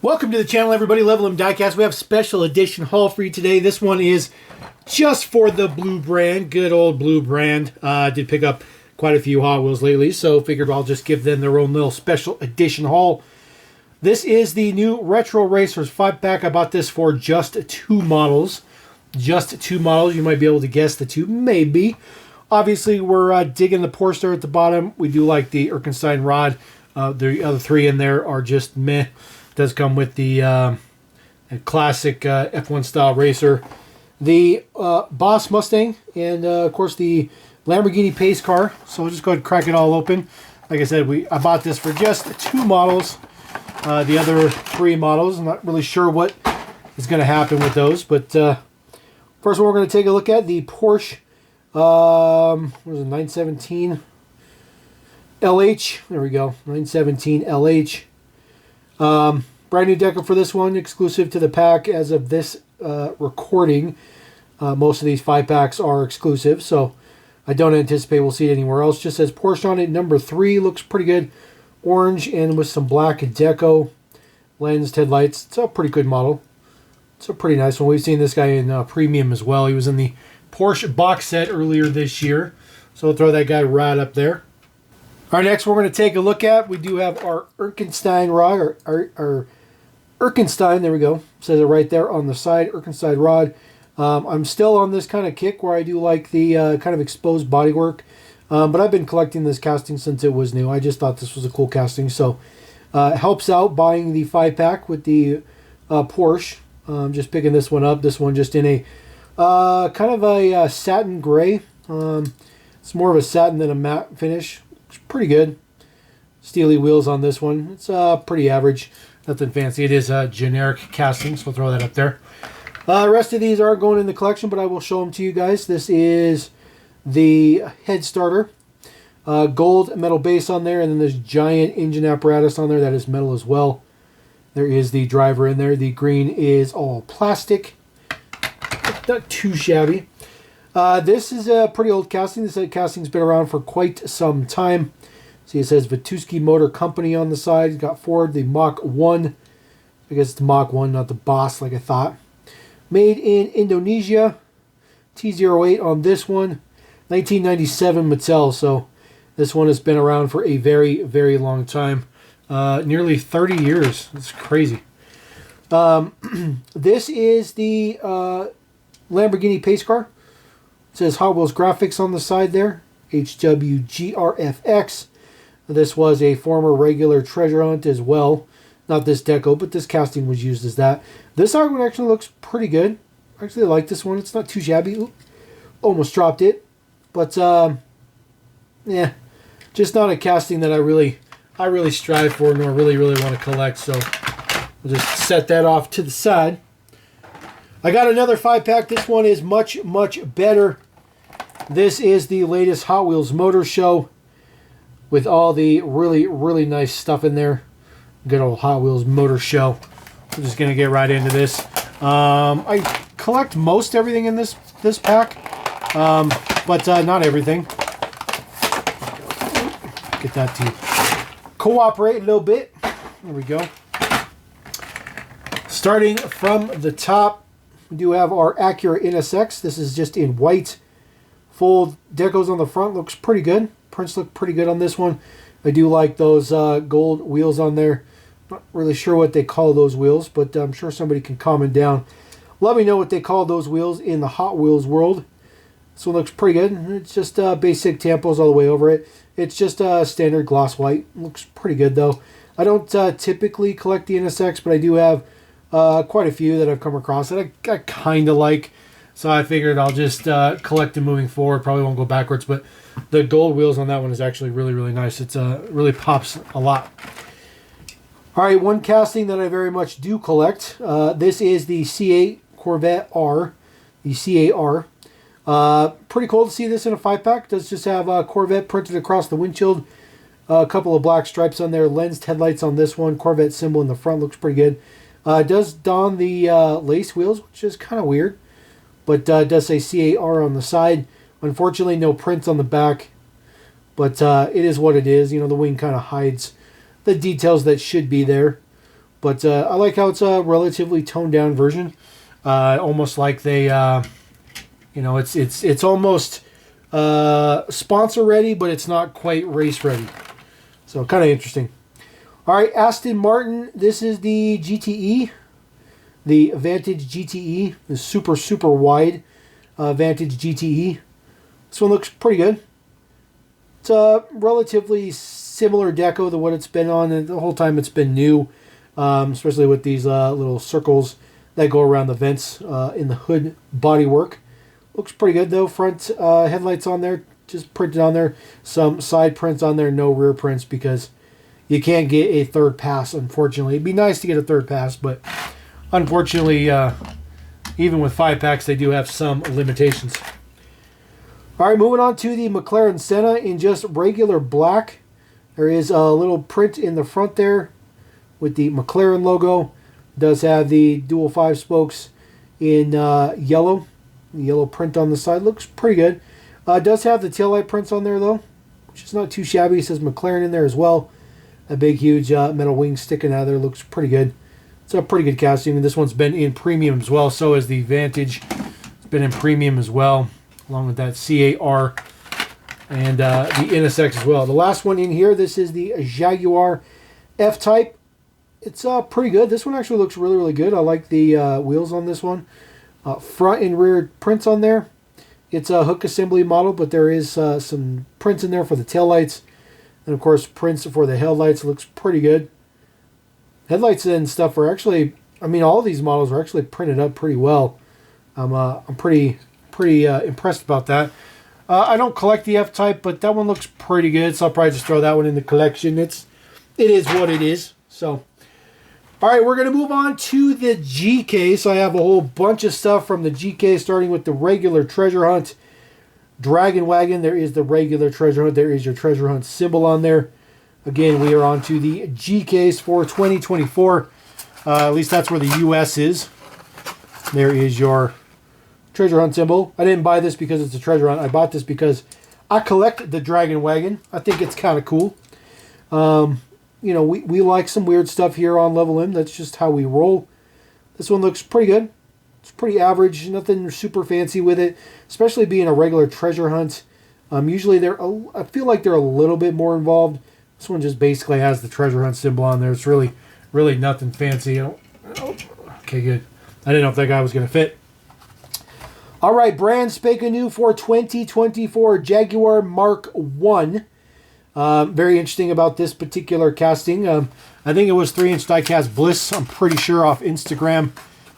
Welcome to the channel, everybody. LevelMDiecast. We have a special edition haul for you today. This one is just for the Blue brand. Good old Blue brand. I did pick up quite a few Hot Wheels lately, so figured I'll just give them their own little special edition haul. This is the new Retro Racers 5-pack. I bought this for just two models. Just two models. You might be able to guess the two, maybe. Obviously, we're digging the Porsche at the bottom. We do like the Erkenstein rod. The other three in there are just meh. Does come with the classic F1 style racer, the Boss Mustang, and of course the Lamborghini pace car. So we'll just go ahead and crack it all open. Like I said, I bought this for just two models. The other three models, I'm not really sure what is going to happen with those. But first one we're going to take a look at the Porsche. What is it, 917 LH? There we go, 917 LH. Brand new decal for this one, exclusive to the pack as of this recording. Most of these 5-packs are exclusive, so I don't anticipate we'll see it anywhere else. Just says Porsche on it. Number 3 looks pretty good. Orange and with some black deco. Lensed headlights. It's a pretty good model. It's a pretty nice one. We've seen this guy in premium as well. He was in the Porsche box set earlier this year. So we'll throw that guy right up there. All right, next we're going to take a look at, we do have our Erkenstein rod, or our Erkenstein, there we go, says it right there on the side, Erkenstein rod. I'm still on this kind of kick where I do like the kind of exposed bodywork, but I've been collecting this casting since it was new. I just thought this was a cool casting, so it helps out buying the 5-pack with the Porsche. Just picking this one up, this one just in a kind of a satin gray. It's more of a satin than a matte finish. Pretty good. Steely wheels on this one. It's pretty average. Nothing fancy. It is a generic casting, so we'll throw that up there. The rest of these are going in the collection, but I will show them to you guys. This is the head starter. Gold metal base on there, and then there's giant engine apparatus on there that is metal as well. There is the driver in there. The green is all plastic. Not too shabby. This is a pretty old casting. This casting's been around for quite some time. See, it says Vatuski Motor Company on the side. It's got Ford, the Mach 1. I guess it's the Mach 1, not the Boss like I thought. Made in Indonesia. T08 on this one. 1997 Mattel. So this one has been around for a very, very long time. Nearly 30 years. It's crazy. This is the Lamborghini pace car. It says Hot Wheels graphics on the side there. HWGRFX. This was a former regular treasure hunt as well. Not this deco, but this casting was used as that. This art one actually looks pretty good. Actually, I like this one. It's not too shabby. Ooh, almost dropped it. But, yeah. Just not a casting that I really strive for, nor really want to collect. So, we'll just set that off to the side. I got another 5-pack. This one is much better. This is the latest Hot Wheels Motor Show with all the really nice stuff in there. Good old Hot Wheels Motor Show. I'm just going to get right into this. I collect most everything in this pack, but not everything. Get that to cooperate a little bit. There we go. Starting from the top, we do have our Acura NSX. This is just in white. Full decos on the front. Looks pretty good. Prints look pretty good on this one. I do like those gold wheels on there. Not really sure what they call those wheels, but I'm sure somebody can comment down. Let me know what they call those wheels in the Hot Wheels world. This one looks pretty good. It's just basic tampos all the way over it. It's just standard gloss white. Looks pretty good though. I don't typically collect the NSX, but I do have quite a few that I've come across that I kind of like. So I figured I'll just collect them moving forward. Probably won't go backwards, but the gold wheels on that one is actually really nice. It's really pops a lot. All right, one casting that I very much do collect. This is the C8 Corvette R, the CAR. Pretty cool to see this in a 5-pack. Does just have Corvette printed across the windshield. A couple of black stripes on there. Lensed headlights on this one. Corvette symbol in the front looks pretty good. It does don the lace wheels, which is kind of weird. But it does say CAR on the side. Unfortunately, no print on the back. But it is what it is. You know, the wing kind of hides the details that should be there. But I like how it's a relatively toned down version. Almost like they, you know, it's almost sponsor ready, but it's not quite race ready. So kind of interesting. All right, Aston Martin. This is the GTE, the Vantage GTE, the super wide Vantage GTE. This one looks pretty good. It's a relatively similar deco to what it's been on, and the whole time it's been new, especially with these little circles that go around the vents in the hood bodywork. Looks pretty good though. Front headlights on there, just printed on there. Some side prints on there, no rear prints because you can't get a third pass, unfortunately. It'd be nice to get a third pass, but unfortunately, even with 5-packs, they do have some limitations. All right, moving on to the McLaren Senna in just regular black. There is a little print in the front there with the McLaren logo. It does have the dual 5 spokes in yellow. The yellow print on the side looks pretty good. It does have the taillight prints on there, though, which is not too shabby. It says McLaren in there as well. A big, huge metal wing sticking out of there. Looks pretty good. It's a pretty good casting. And this one's been in premium as well. So is the Vantage. It's been in premium as well, along with that CAR and the NSX as well. The last one in here, this is the Jaguar F-Type. It's pretty good. This one actually looks really good. I like the wheels on this one. Front and rear prints on there. It's a hook assembly model, but there is some prints in there for the taillights. And of course, prints for the headlights. Looks pretty good. Headlights and stuff are actually, I mean, all these models are actually printed up pretty well. I'm pretty impressed about that. I don't collect the F-Type, but that one looks pretty good, so I'll probably just throw that one in the collection. It is what it is. So, all right, we're going to move on to the GK. So I have a whole bunch of stuff from the GK, starting with the regular Treasure Hunt Dragon Wagon. There is the regular Treasure Hunt. There is your Treasure Hunt symbol on there. Again, we are on to the GKs for 2024. At least that's where the US is. There is your Treasure Hunt symbol. I didn't buy this because it's a Treasure Hunt. I bought this because I collect the Dragon Wagon. I think it's kind of cool. You know, we like some weird stuff here on Level M. That's just how we roll. This one looks pretty good. It's pretty average. Nothing super fancy with it, especially being a regular Treasure Hunt. Usually I feel like they're a little bit more involved. This one just basically has the Treasure Hunt symbol on there. It's really nothing fancy. Okay, good. I didn't know if that guy was going to fit. All right, brand spanking new for 2024 Jaguar Mark 1. Very interesting about this particular casting. I think it was 3-inch Diecast Bliss. I'm pretty sure off Instagram.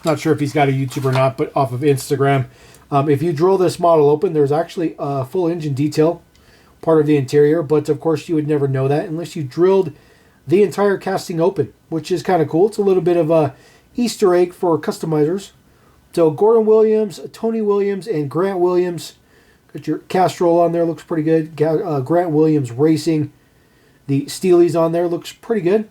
Not sure if he's got a YouTube or not, but off of Instagram. If you drill this model open, there's actually a full engine detail, part of the interior, but of course you would never know that unless you drilled the entire casting open, which is kind of cool. It's a little bit of a Easter egg for customizers. So Gordon Williams, Tony Williams, and Grant Williams. Got your Castrol on there, looks pretty good. Grant Williams Racing. The Steelies on there looks pretty good.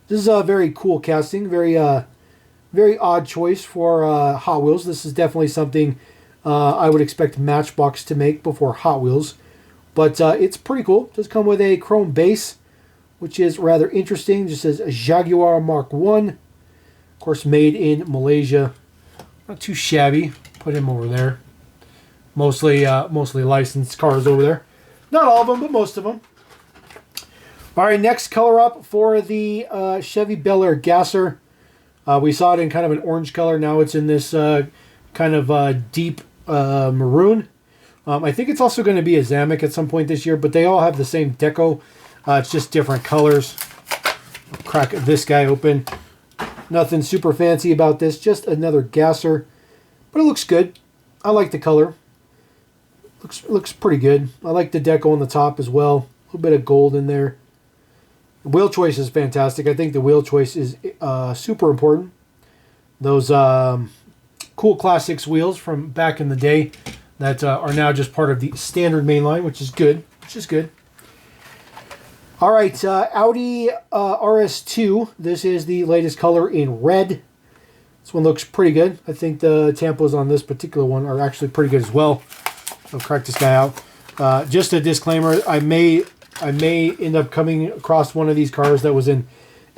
This is a very cool casting, very odd choice for Hot Wheels. This is definitely something I would expect Matchbox to make before Hot Wheels. But it's pretty cool. It does come with a chrome base, which is rather interesting. It just says Jaguar Mark 1. Of course, made in Malaysia. Not too shabby. Put him over there. Mostly licensed cars over there. Not all of them, but most of them. All right, next color up for the Chevy Bel Air Gasser. We saw it in kind of an orange color. Now it's in this kind of deep maroon. I think it's also going to be a Zamek at some point this year, but they all have the same deco. It's just different colors. I'll crack this guy open. Nothing super fancy about this. Just another Gasser. But it looks good. I like the color. Looks pretty good. I like the deco on the top as well. A little bit of gold in there. The wheel choice is fantastic. I think the wheel choice is super important. Those cool Classics wheels from back in the day that are now just part of the standard mainline, which is good. All right, Audi RS2. This is the latest color in red. This one looks pretty good. I think the tampos on this particular one are actually pretty good as well. I'll crack this guy out. Just a disclaimer, I may end up coming across one of these cars that was in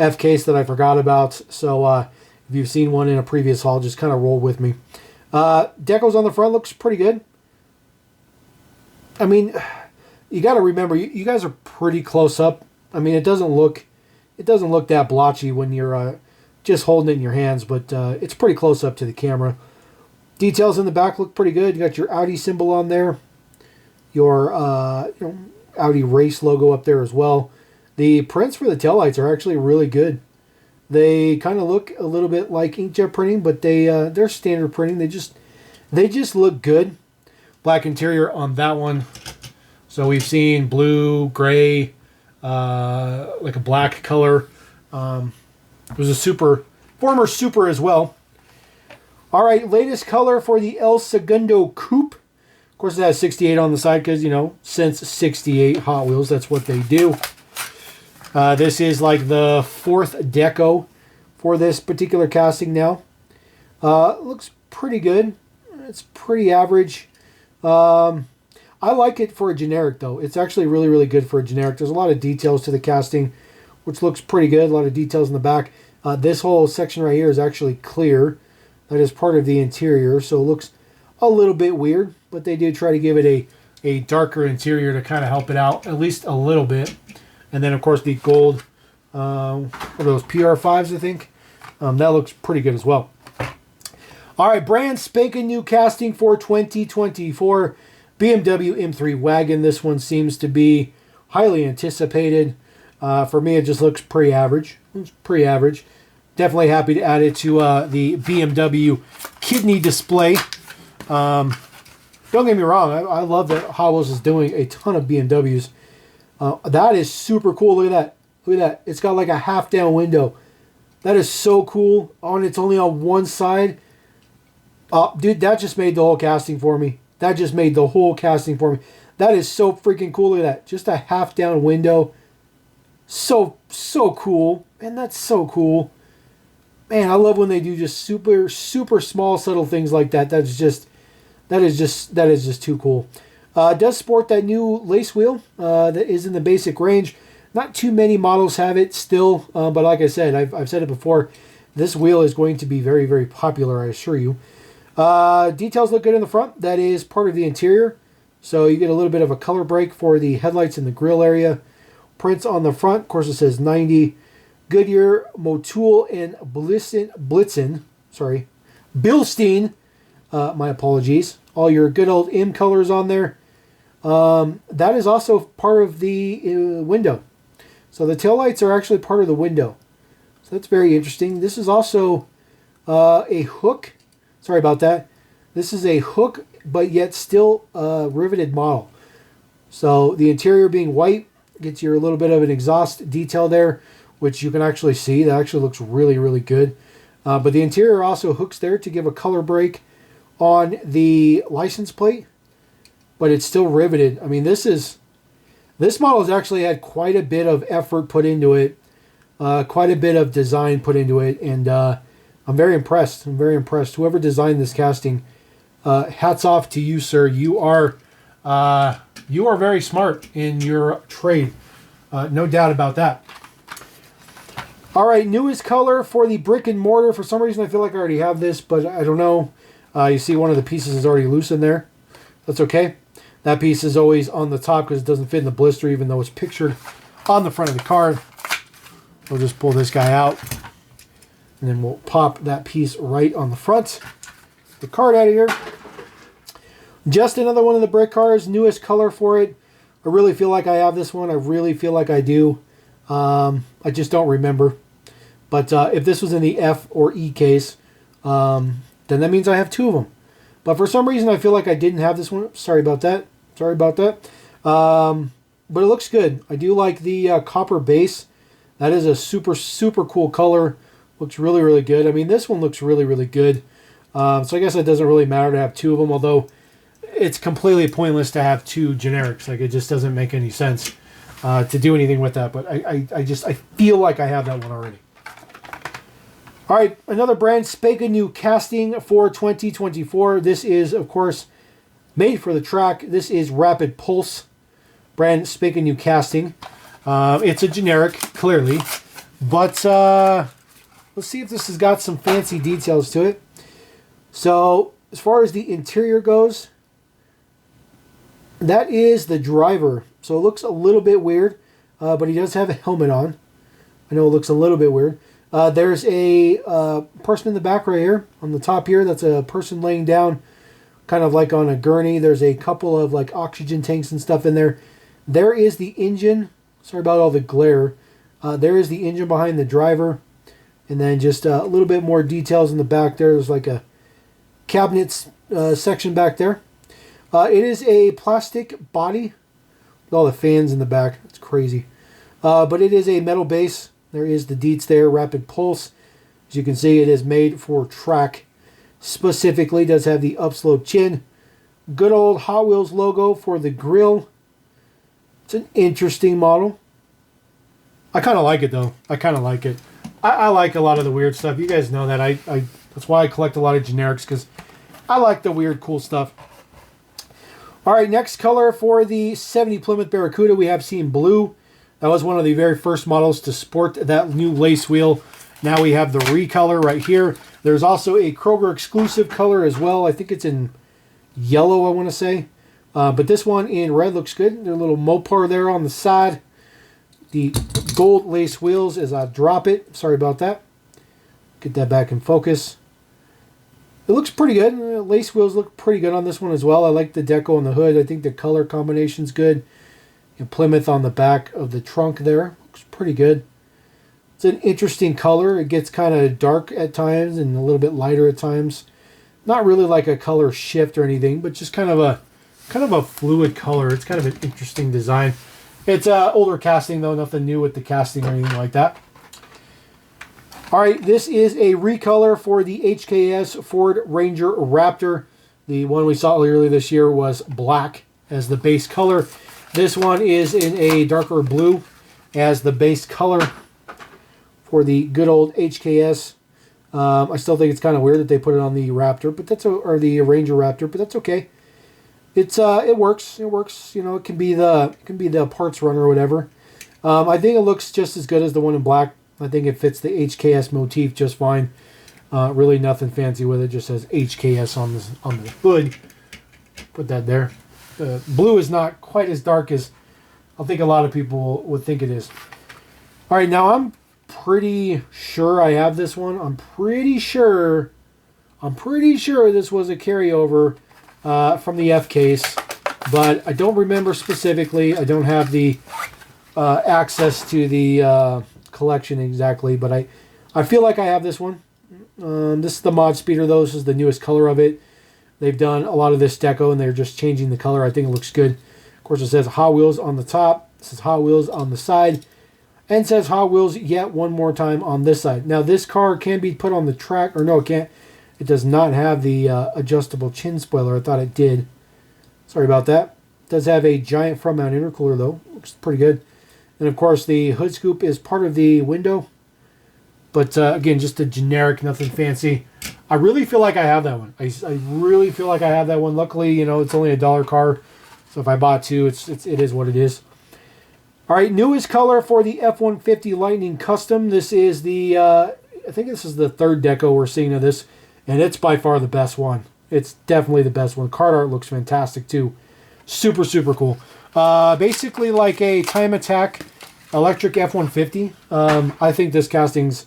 F case that I forgot about. So if you've seen one in a previous haul, just kind of roll with me. Decals on the front looks pretty good. I mean, you got to remember, you guys are pretty close up. I mean, it doesn't look that blotchy when you're just holding it in your hands, but it's pretty close up to the camera. Details in the back look pretty good. You got your Audi symbol on there, your Audi race logo up there as well. The prints for the taillights are actually really good. They kind of look a little bit like inkjet printing, but they're standard printing. They just look good. Black interior on that one. So we've seen blue, gray, like a black color. It was a former Super as well. All right, latest color for the El Segundo Coupe. Of course, it has 68 on the side because, since 68 Hot Wheels, that's what they do. This is like the 4th deco for this particular casting now. Looks pretty good. It's pretty average. I like it for a generic, though. It's actually really, really good for a generic. There's a lot of details to the casting, which looks pretty good. A lot of details in the back. This whole section right here is actually clear. That is part of the interior, so it looks a little bit weird, but they do try to give it a darker interior to kind of help it out, at least a little bit. And then, of course, the gold, what are those, PR5s, I think? That looks pretty good as well. All right, brand spanking new casting for 2024. BMW M3 Wagon. This one seems to be highly anticipated. For me, it just looks pretty average. It's pretty average. Definitely happy to add it to the BMW kidney display. Don't get me wrong. I love that Hot Wheels is doing a ton of BMWs. That is super cool. Look at that. Look at that. It's got like a half-down window. That is so cool. It's only on one side. Dude, that just made the whole casting for me. That just made the whole casting for me. That is so freaking cool. Look at that. Just a half-down window. So cool. Man, that's so cool. Man, I love when they do just super small, subtle things like that. That is just too cool. It does sport that new lace wheel that is in the basic range. Not too many models have it still, but like I said, I've said it before, this wheel is going to be very, very popular, I assure you. Details look good in the front. That is part of the interior. So you get a little bit of a color break for the headlights in the grille area. Prints on the front. Of course, it says 90. Goodyear, Motul, and Blitzen. Sorry. Bilstein. My apologies. All your good old M colors on there. That is also part of the window. So the taillights are actually part of the window. So that's very interesting. This is also a hook. Sorry about that. This is a hook, but yet still a riveted model. So the interior being white gets you a little bit of an exhaust detail there, which you can actually see. That actually looks really, really good. But the interior also hooks there to give a color break on the license plate, but it's still riveted. I mean, this model has actually had quite a bit of effort put into it, quite a bit of design put into it, and I'm very impressed. I'm very impressed. Whoever designed this casting, hats off to you, sir. You are very smart in your trade. No doubt about that. All right, newest color for the brick and mortar. For some reason, I feel like I already have this, but I don't know. You see one of the pieces is already loose in there. That's okay. That piece is always on the top because it doesn't fit in the blister, even though it's pictured on the front of the card. We'll just pull this guy out, and then we'll pop that piece right on the front. The card out of here. Just another one of the brick cars. Newest color for it. I really feel like I have this one. I really feel like I do. I just don't remember. But if this was in the F or E case, then that means I have two of them. But for some reason, I feel like I didn't have this one. Sorry about that. Sorry about that. But it looks good. I do like the copper base. That is a super cool color. Looks really, really good. I mean, this one looks really, really good. So I guess it doesn't really matter to have two of them, although it's completely pointless to have two generics. Like, it just doesn't make any sense to do anything with that. But I feel like I have that one already. All right, another brand spanking new casting for 2024. This is, of course, made for the track. This is Rapid Pulse, brand spanking new casting. It's a generic, clearly. But let's see if this has got some fancy details to it. So as far as the interior goes, that is the driver. So it looks a little bit weird, but he does have a helmet on. I know it looks a little bit weird. There's a person in the back right here on the top here. That's a person laying down kind of like on a gurney. There's a couple of like oxygen tanks and stuff in there. There is the engine. Sorry about all the glare. There is the engine behind the driver. And then just a little bit more details in the back there. There's like a cabinets section back there. It is a plastic body with all the fans in the back. It's crazy. But it is a metal base. There is the deets there, rapid pulse. As you can see, it is made for track specifically. It does have the upslope chin. Good old Hot Wheels logo for the grill. It's an interesting model. I kind of like it though. I kind of like it. I like a lot of the weird stuff. You guys know that. That's why I collect a lot of generics, because I like the weird, cool stuff. All right, next color for the 70 Plymouth Barracuda, we have seen blue. That was one of the very first models to sport that new lace wheel. Now we have the recolor right here. There's also a Kroger exclusive color as well. I think it's in yellow, I want to say. But this one in red looks good. There's a little Mopar there on the side. The gold lace wheels as I drop it. Sorry about that. Get that back in focus. It looks pretty good. Lace wheels look pretty good on this one as well. I like the deco on the hood. I think the color combination's good. And Plymouth on the back of the trunk there. Looks pretty good. It's an interesting color. It gets kind of dark at times and a little bit lighter at times. Not really like a color shift or anything, but just kind of a fluid color. It's kind of an interesting design. It's older casting though, nothing new with the casting or anything like that. All right, this is a recolor for the HKS Ford Ranger Raptor. The one we saw earlier this year was black as the base color. This one is in a darker blue as the base color for the good old HKS. I still think it's kind of weird that they put it on the Raptor, but or the Ranger Raptor, but that's okay. It works. It works. You know, it can be the parts runner or whatever. I think it looks just as good as the one in black. I think it fits the HKS motif just fine. Really nothing fancy with it. Just says HKS on the hood. Put that there. Blue is not quite as dark as I think a lot of people would think it is. All right, now I'm pretty sure I have this one. I'm pretty sure this was a carryover from the F case, but I don't remember specifically. I don't have the access to the collection exactly, but I feel like I have this one. This is the mod speeder though. This is the newest color of it. They've done a lot of this deco and they're just changing the color. I think it looks good. Of course, it says Hot Wheels on the top. It says Hot Wheels on the side. And says Hot Wheels yet one more time on this side. Now, this car can be put on the track. Or no, it can't. It does not have the adjustable chin spoiler. I thought it did. Sorry about that. It does have a giant front mount intercooler, though. Looks pretty good. And, of course, the hood scoop is part of the window. But, again, just a generic, nothing fancy. I really feel like I have that one. I really feel like I have that one. Luckily, you know, it's only $1 car. So if I bought two, it is what it is. All right, newest color for the F-150 Lightning Custom. This is the, I think this is the third deco we're seeing of this. And it's by far the best one. It's definitely the best one. Card art looks fantastic, too. Super, super cool. Basically like a Time Attack electric F-150. I think this casting's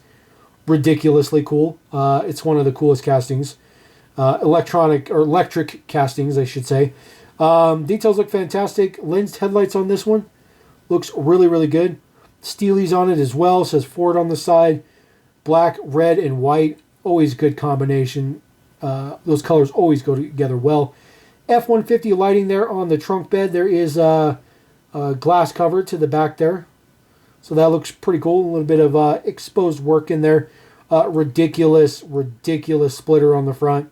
ridiculously cool. It's one of the coolest castings. Electric castings, I should say. Details look fantastic. Lensed headlights on this one. Looks really, really good. Steelies on it as well. It says Ford on the side. Black, red, and white. Always good combination. Those colors always go together well. F-150 lighting there on the trunk bed. There is a glass cover to the back there. So that looks pretty cool. A little bit of exposed work in there. Ridiculous splitter on the front.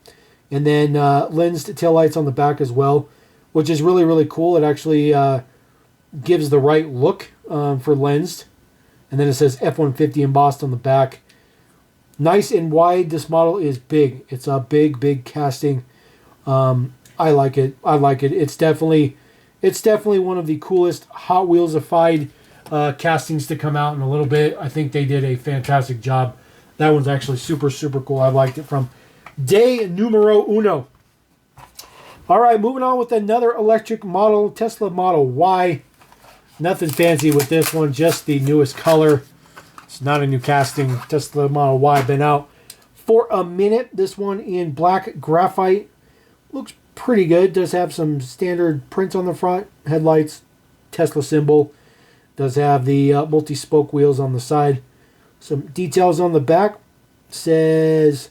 And then lensed taillights on the back as well, which is really, really cool. It actually gives the right look for lensed. And then it says F-150 embossed on the back. Nice and wide. This model is big. It's a big, big casting. I like it. It's definitely one of the coolest Hot Wheels-ified castings to come out in a little bit. I think they did a fantastic job. That one's actually super, super cool. I liked it from day numero uno. All right, moving on with another electric model, Tesla Model Y. Nothing fancy with this one, just the newest color. It's not a new casting. Tesla Model Y been out for a minute. This one in black graphite. Looks pretty good. Does have some standard prints on the front. Headlights, Tesla symbol. Does have the multi-spoke wheels on the side. Some details on the back. Says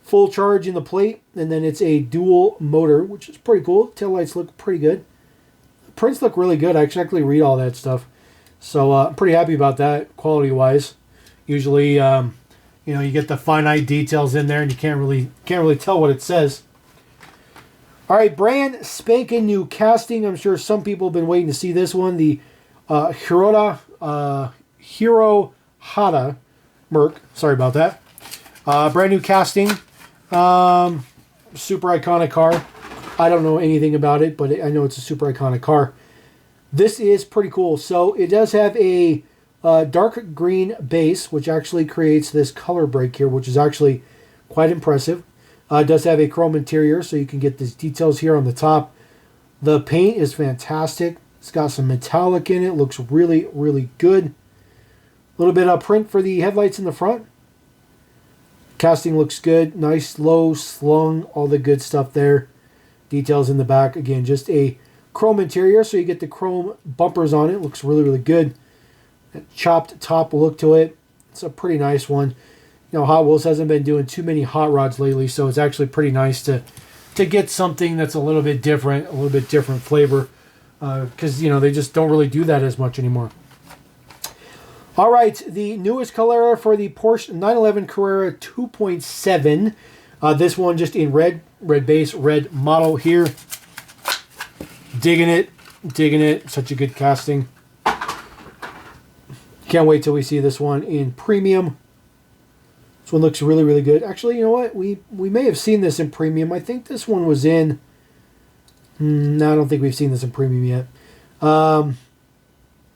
full charge in the plate. And then it's a dual motor, which is pretty cool. Taillights look pretty good. Prints look really good. I can actually read all that stuff. So I'm pretty happy about that, quality-wise. Usually, you know, you get the finite details in there, and you can't really tell what it says. All right, brand spanking new casting. I'm sure some people have been waiting to see this one. The Hirohata Merc. Sorry about that. Brand new casting. Super iconic car. I don't know anything about it, but I know it's a super iconic car. This is pretty cool. So it does have a dark green base, which actually creates this color break here, which is actually quite impressive. It does have a chrome interior, so you can get these details here on the top. The paint is fantastic. It's got some metallic in it. Looks really, really good. A little bit of print for the headlights in the front. Casting looks good. Nice, low, slung, all the good stuff there. Details in the back. Again, just a chrome interior, so you get the chrome bumpers on it. Looks really, really good. A chopped top look to it. It's a pretty nice one. You know, Hot Wheels hasn't been doing too many hot rods lately, so it's actually pretty nice to get something that's a little bit different flavor, because, you know, they just don't really do that as much anymore. All right, the newest color for the Porsche 911 Carrera 2.7. This one just in red base, red model here. Digging it. Such a good casting. Can't wait till we see this one in premium. This one looks really, really good. Actually, you know what? We may have seen this in premium. I think this one was in... No, I don't think we've seen this in premium yet.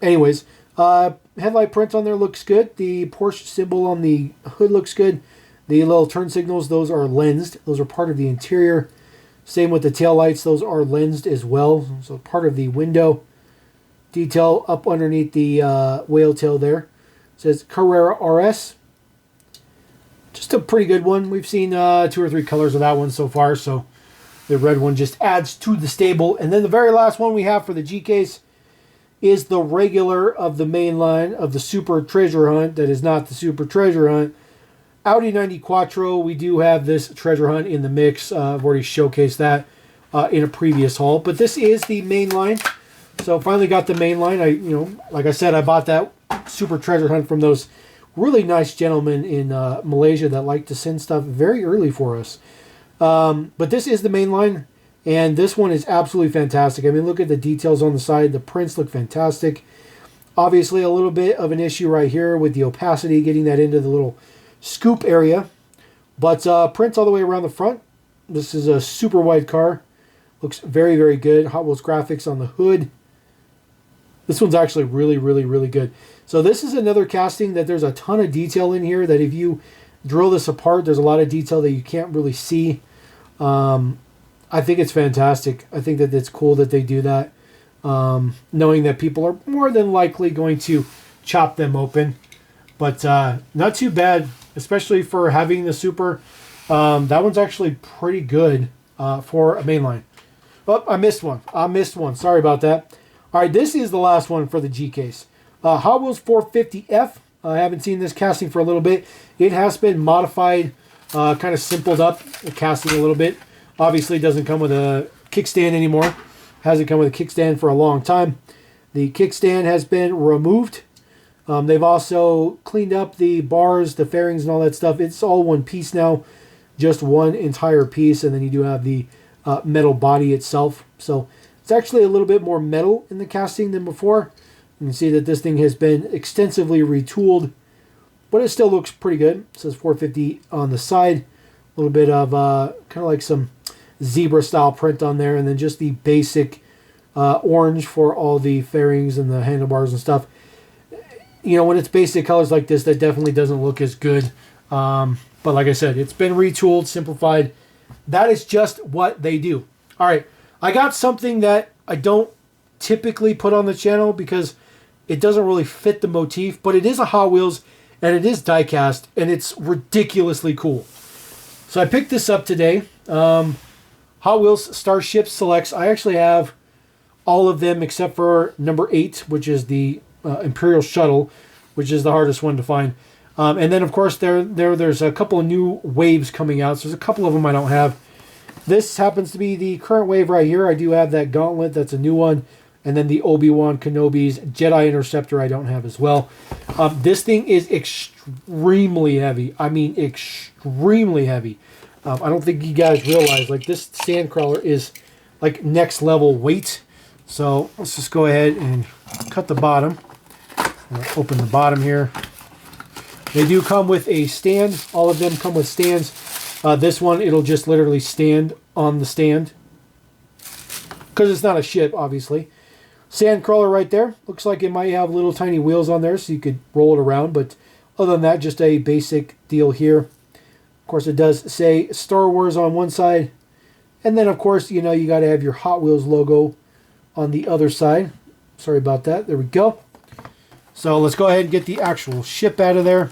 Anyways, headlight print on there looks good. The Porsche symbol on the hood looks good. The little turn signals, those are lensed. Those are part of the interior. Same with the tail lights. Those are lensed as well. So part of the window. Detail up underneath the whale tail there. It says Carrera RS. Just a pretty good one. We've seen 2 or 3 colors of that one so far. So the red one just adds to the stable. And then the very last one we have for the G case is the regular of the main line of the Super Treasure Hunt. That is not the Super Treasure Hunt. Audi 90 Quattro, we do have this treasure hunt in the mix. I've already showcased that in a previous haul. But this is the main line. So finally got the main line. Like I said, I bought that Super Treasure Hunt from those really nice gentlemen in Malaysia that like to send stuff very early for us. But this is the main line. And this one is absolutely fantastic. I mean, look at the details on the side. The prints look fantastic. Obviously, a little bit of an issue right here with the opacity, getting that into the little scoop area, but prints all the way around the front. This is a super wide car. Looks very, very good. Hot Wheels graphics on the hood. This one's actually really, really, really good. So this is another casting that there's a ton of detail in here that if you drill this apart, there's a lot of detail that you can't really see. I think it's fantastic. I think that it's cool that they do that, knowing that people are more than likely going to chop them open. But not too bad, especially for having the Super. That one's actually pretty good for a mainline. Oh, I missed one. Sorry about that. All right, this is the last one for the G case. Hot Wheels 450F. I haven't seen this casting for a little bit. It has been modified, kind of simpled up the casting a little bit. Obviously, it doesn't come with a kickstand anymore. Hasn't come with a kickstand for a long time. The kickstand has been removed. They've also cleaned up the bars, the fairings, and all that stuff. It's all one piece now, just one entire piece, and then you do have the metal body itself. So it's actually a little bit more metal in the casting than before. You can see that this thing has been extensively retooled, but it still looks pretty good. It says 450 on the side. A little bit of kind of like some zebra-style print on there, and then just the basic orange for all the fairings and the handlebars and stuff. you know, when it's basic colors like this, that definitely doesn't look as good. But like I said, it's been retooled, simplified. That is just what they do. All right, I got something that I don't typically put on the channel because it doesn't really fit the motif, but it is a Hot Wheels and it is diecast and it's ridiculously cool. So I picked this up today. Hot Wheels Starship Selects. I actually have all of them except for number 8, which is the Imperial Shuttle, which is the hardest one to find. And then, of course, there's a couple of new waves coming out. So there's a couple of them I don't have. This happens to be the current wave right here. I do have that Gauntlet. That's a new one. And then the Obi-Wan Kenobi's Jedi Interceptor I don't have as well. This thing is extremely heavy. I mean, extremely heavy. I don't think you guys realize, like, this Sandcrawler is, like, next level weight. So let's just go ahead and cut the bottom. Open the bottom here. They do come with a stand. All of them come with stands. This one, it'll just literally stand on the stand. Because it's not a ship, obviously. Sandcrawler right there. Looks like it might have little tiny wheels on there so you could roll it around. But other than that, just a basic deal here. Of course, it does say Star Wars on one side. And then, of course, you know, you got to have your Hot Wheels logo on the other side. Sorry about that. There we go. So let's go ahead and get the actual ship out of there.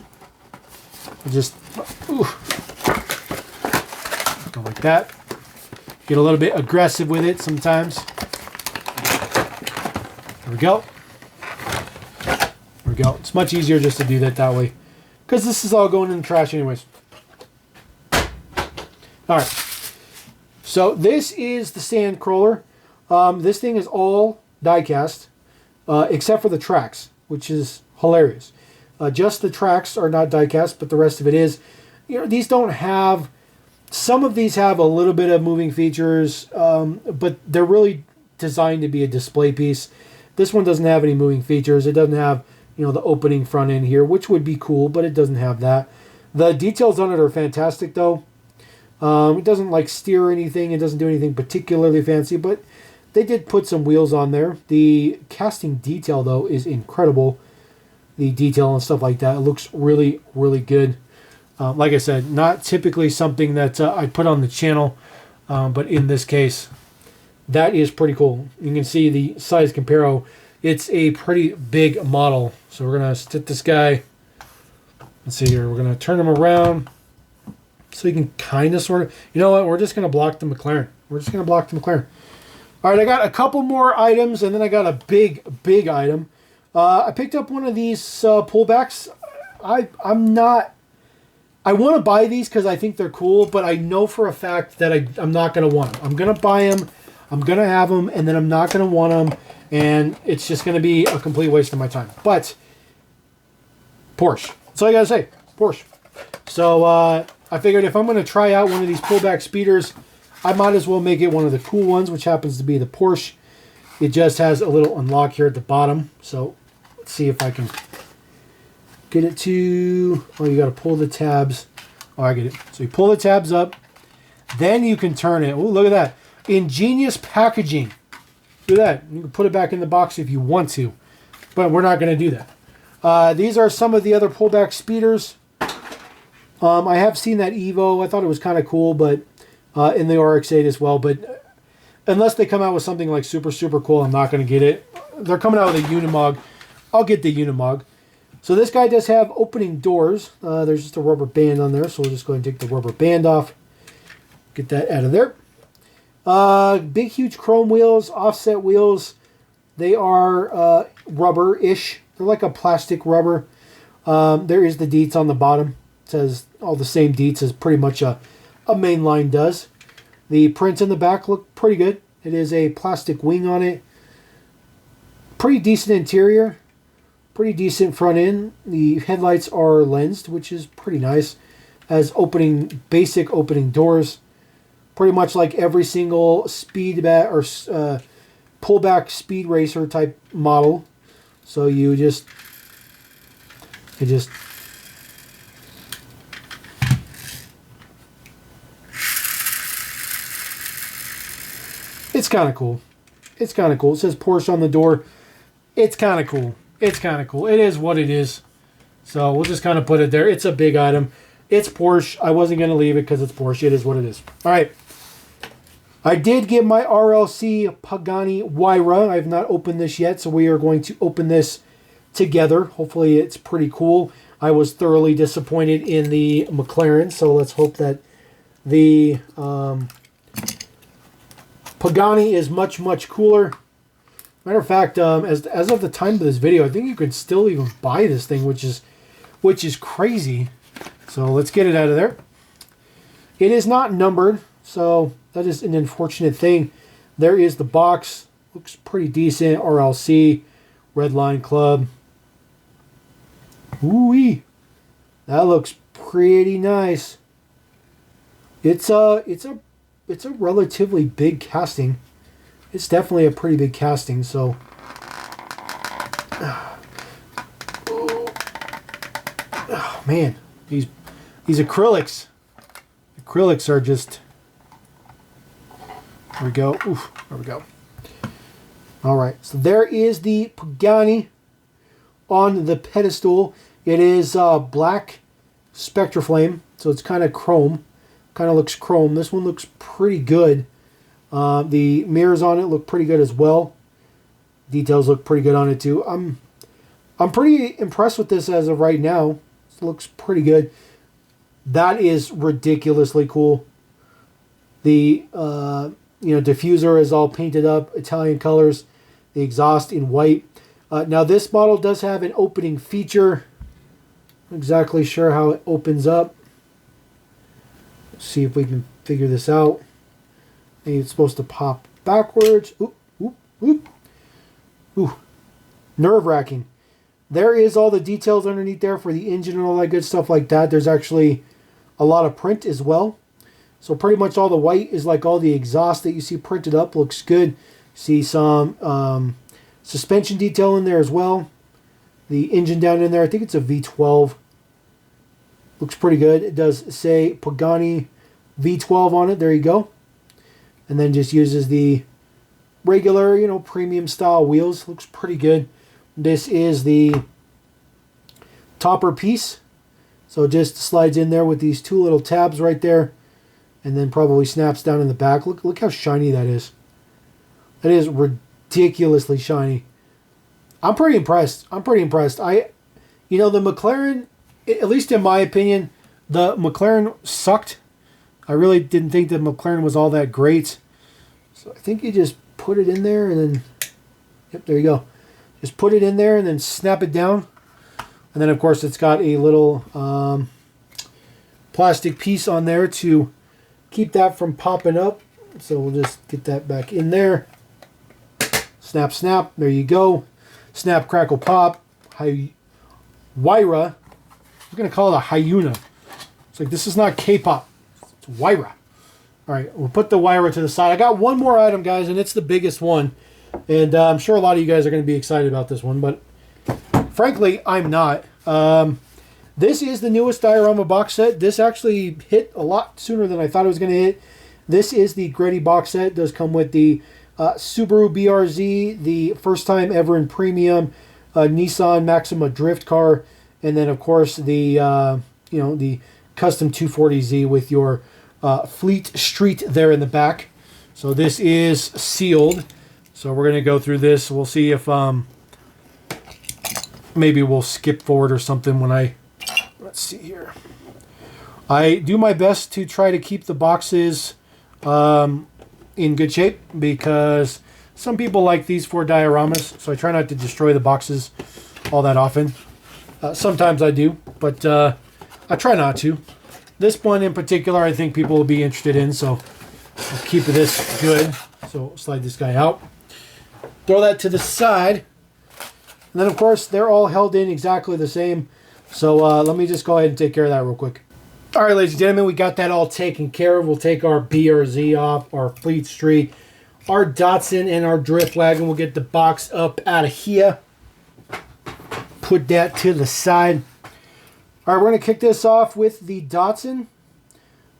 Just go like that. Get a little bit aggressive with it sometimes. There we go. There we go. It's much easier just to do that way. Because this is all going in the trash anyways. Alright. So this is the Sandcrawler. This thing is all diecast. Except for the tracks, which is hilarious. Just the tracks are not diecast, but the rest of it is. You know, these don't have... Some of these have a little bit of moving features, but they're really designed to be a display piece. This one doesn't have any moving features. It doesn't have, you know, the opening front end here, which would be cool, but it doesn't have that. The details on it are fantastic, though. It doesn't, like, steer anything. It doesn't do anything particularly fancy, but they did put some wheels on there. The casting detail, though, is incredible. The detail and stuff like that. It looks really, really good. Like I said, not typically something that I put on the channel, but in this case, that is pretty cool. You can see the size comparo. It's a pretty big model. So we're going to stick this guy. Let's see here. We're going to turn him around so you can kind of sort of... You know what? We're just going to block the McLaren. We're just going to block the McLaren. All right, I got a couple more items, and then I got a big item. I picked up one of these pullbacks. I'm not... I want to buy these because I think they're cool, but I know for a fact that I'm not going to want them. I'm going to buy them, I'm going to have them, and then I'm not going to want them, and it's just going to be a complete waste of my time. But, Porsche. That's all I got to say. Porsche. So, I figured if I'm going to try out one of these pullback speeders, I might as well make it one of the cool ones, which happens to be the Porsche. It just has a little unlock here at the bottom. So, let's see if I can... get it to... Oh, you got to pull the tabs. Oh, I get it. So you pull the tabs up. Then you can turn it. Oh, look at that. Ingenious packaging. Look at that. You can put it back in the box if you want to. But we're not going to do that. These are some of the other pullback speeders. I have seen that Evo. I thought it was kind of cool, but in the RX-8 as well. But unless they come out with something like super, super cool, I'm not going to get it. They're coming out with a Unimog. I'll get the Unimog. So this guy does have opening doors. There's just a rubber band on there, so we'll just go ahead and take the rubber band off. Get that out of there. Big, huge chrome wheels, offset wheels. They are rubber-ish. They're like a plastic rubber. There is the deets on the bottom. It says all the same deets as pretty much a mainline does. The prints in the back look pretty good. It is a plastic wing on it. Pretty decent interior. Pretty decent front end. The headlights are lensed, which is pretty nice. Has basic opening doors. Pretty much like every single pullback speed racer type model. So you just... It's kind of cool. It's kind of cool. It says Porsche on the door. It's kind of cool. it's kind of cool. It is what it is. So we'll just kind of put it there. It's a big item. It's Porsche. I wasn't going to leave it because it's Porsche. It is what it is. All right. I did get my RLC Pagani Huayra. I have not opened this yet, so we are going to open this together. Hopefully it's pretty cool. I was thoroughly disappointed in the McLaren, so let's hope that the Pagani is much, much cooler. Matter of fact, as of the time of this video, I think you could still even buy this thing, which is crazy. So let's get it out of there. It is not numbered, so that is an unfortunate thing. There is the box. Looks pretty decent. RLC, Redline Club. Ooh-wee. That looks pretty nice. It's a relatively big casting. It's definitely a pretty big casting, so oh man, these acrylics are just, there we go. Oof, there we go. All right, so there is the Pagani on the pedestal. It is black Spectraflame, so it's kind of chrome. Kind of looks chrome. This one looks pretty good. The mirrors on it look pretty good as well. Details look pretty good on it too. I'm pretty impressed with this as of right now. It looks pretty good. That is ridiculously cool. The diffuser is all painted up, Italian colors. The exhaust in white. Now this model does have an opening feature. Not exactly sure how it opens up. Let's see if we can figure this out. I think it's supposed to pop backwards. Oop, oop, oop. Ooh, nerve-wracking. There is all the details underneath there for the engine and all that good stuff like that. There's actually a lot of print as well. So pretty much all the white is like all the exhaust that you see printed up. Looks good. See some suspension detail in there as well. The engine down in there, I think it's a V12. Looks pretty good. It does say Pagani V12 on it. There you go. And then just uses the regular, premium style wheels. Looks pretty good. This is the topper piece. So it just slides in there with these two little tabs right there. And then probably snaps down in the back. Look how shiny that is. That is ridiculously shiny. I'm pretty impressed. The McLaren, at least in my opinion, the McLaren sucked. I really didn't think that McLaren was all that great. So I think you just put it in there and then, yep, there you go. Just put it in there and then snap it down. And then, of course, it's got a little plastic piece on there to keep that from popping up. So we'll just get that back in there. Snap, snap. There you go. Snap, crackle, pop. Huayra. We're going to call it a Hyuna. It's like, this is not K-pop. It's Huayra. All right, we'll put the Huayra to the side. I got one more item, guys, and it's the biggest one. And I'm sure a lot of you guys are going to be excited about this one, but frankly, I'm not. This is the newest diorama box set. This actually hit a lot sooner than I thought it was going to hit. This is the Greddy box set. It does come with the Subaru BRZ, the first time ever in premium Nissan Maxima drift car, and then of course the the custom 240Z with your Fleet Street there in the back. So this is sealed. So we're gonna go through this. We'll see if maybe we'll skip forward or something when let's see here. I do my best to try to keep the boxes in good shape because some people like these for dioramas, so I try not to destroy the boxes all that often. Sometimes I do, but I try not to. This one in particular, I think people will be interested in, so I'll keep this good. So slide this guy out. Throw that to the side. And then, of course, they're all held in exactly the same. So let me just go ahead and take care of that real quick. All right, ladies and gentlemen, we got that all taken care of. We'll take our BRZ off, our Fleet Street, our Datsun, and our Drift Wagon. We'll get the box up out of here. Put that to the side. All right, we're going to kick this off with the Datsun.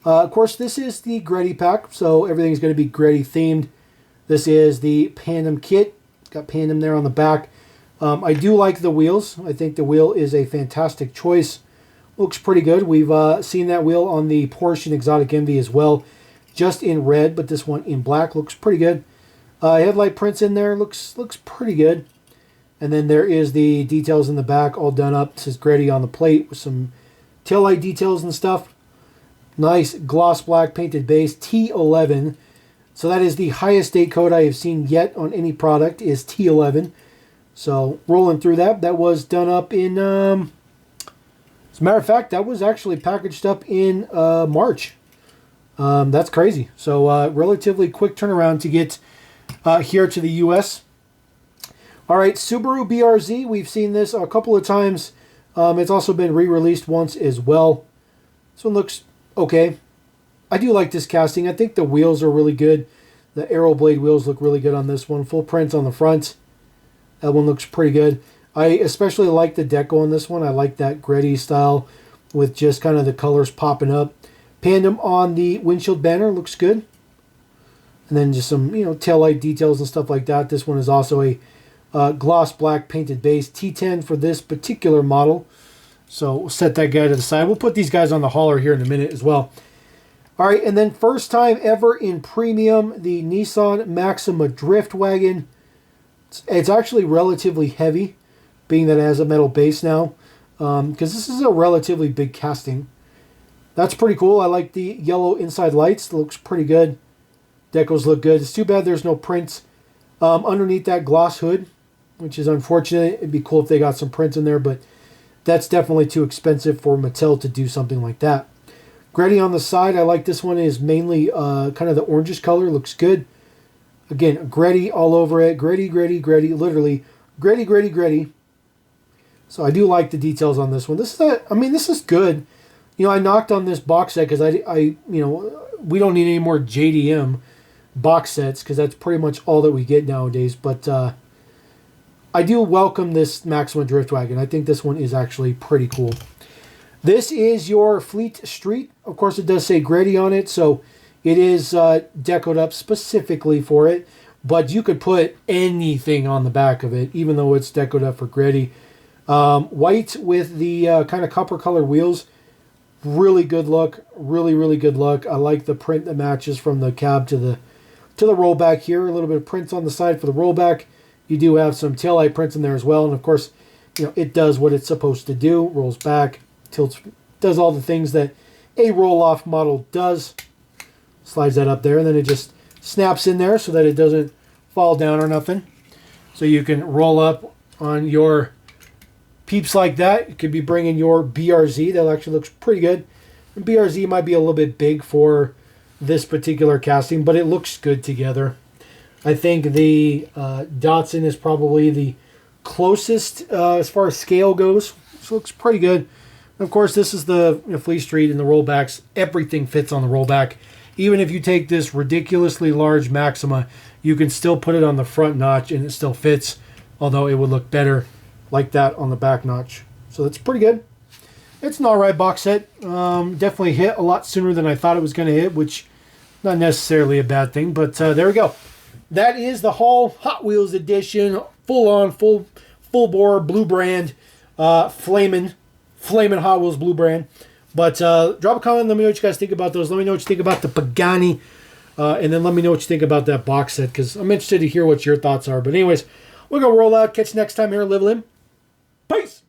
Of course, this is the Greddy pack, so everything's going to be Greddy themed. This is the Pandem kit. Got Pandem there on the back. I do like the wheels. I think the wheel is a fantastic choice. Looks pretty good. We've seen that wheel on the Porsche Exotic Envy as well, just in red, but this one in black looks pretty good. Headlight prints in there, looks pretty good. And then there is the details in the back, all done up. It says Greddy on the plate with some taillight details and stuff. Nice gloss black painted base, T11. So that is the highest date code I have seen yet on any product, is T11. So rolling through that, that was done up in, as a matter of fact, that was actually packaged up in March. That's crazy. So relatively quick turnaround to get here to the U.S. All right, Subaru BRZ, we've seen this a couple of times. It's also been re-released once as well. This one looks okay. I do like this casting. I think the wheels are really good. The Aero Blade wheels look really good on this one. Full print on the front. That one looks pretty good. I especially like the deco on this one. I like that Greddy style with just kind of the colors popping up. Pandem on the windshield banner looks good. And then just some, taillight details and stuff like that. This one is also a gloss black painted base, T10 for this particular model. So we'll set that guy to the side. We'll put these guys on the hauler here in a minute as well. All right, and then first time ever in premium, the Nissan Maxima Drift Wagon. It's actually relatively heavy, being that it has a metal base now, because this is a relatively big casting. That's pretty cool. I like the yellow inside lights. It looks pretty good. Decos look good. It's too bad there's no prints underneath that gloss hood, which is unfortunate. It'd be cool if they got some prints in there, but that's definitely too expensive for Mattel to do something like that. Greddy on the side, I like this one. It is mainly kind of the orangish color. Looks good. Again, Greddy all over it. Greddy, Greddy, Greddy. Literally, Greddy, Greddy, Greddy. So I do like the details on this one. This is good. I knocked on this box set because we don't need any more JDM box sets because that's pretty much all that we get nowadays. But I do welcome this Maxima Drift Wagon. I think this one is actually pretty cool. This is your Fleet Street. Of course, it does say Greddy on it, so it is decoed up specifically for it. But you could put anything on the back of it, even though it's decoed up for Greddy. White with the kind of copper color wheels. Really good look. Really, really good look. I like the print that matches from the cab to the rollback here. A little bit of prints on the side for the rollback. You do have some taillight prints in there as well. And of course, it does what it's supposed to do. Rolls back, tilts, does all the things that a roll-off model does. Slides that up there, and then it just snaps in there so that it doesn't fall down or nothing. So you can roll up on your peeps like that. You could be bringing your BRZ. That actually looks pretty good. The BRZ might be a little bit big for this particular casting, but it looks good together. I think the Datsun is probably the closest as far as scale goes. So it looks pretty good. Of course, this is the Fleet Street and the rollbacks. Everything fits on the rollback. Even if you take this ridiculously large Maxima, you can still put it on the front notch and it still fits, although it would look better like that on the back notch. So that's pretty good. It's an alright box set. Definitely hit a lot sooner than I thought it was going to hit, which not necessarily a bad thing, but there we go. That is the Hall Hot Wheels edition, full-on, full-bore blue brand, flaming Hot Wheels blue brand. But drop a comment, let me know what you guys think about those. Let me know what you think about the Pagani, and then let me know what you think about that box set, because I'm interested to hear what your thoughts are. But anyways, we're going to roll out. Catch you next time here at LevelM. Peace!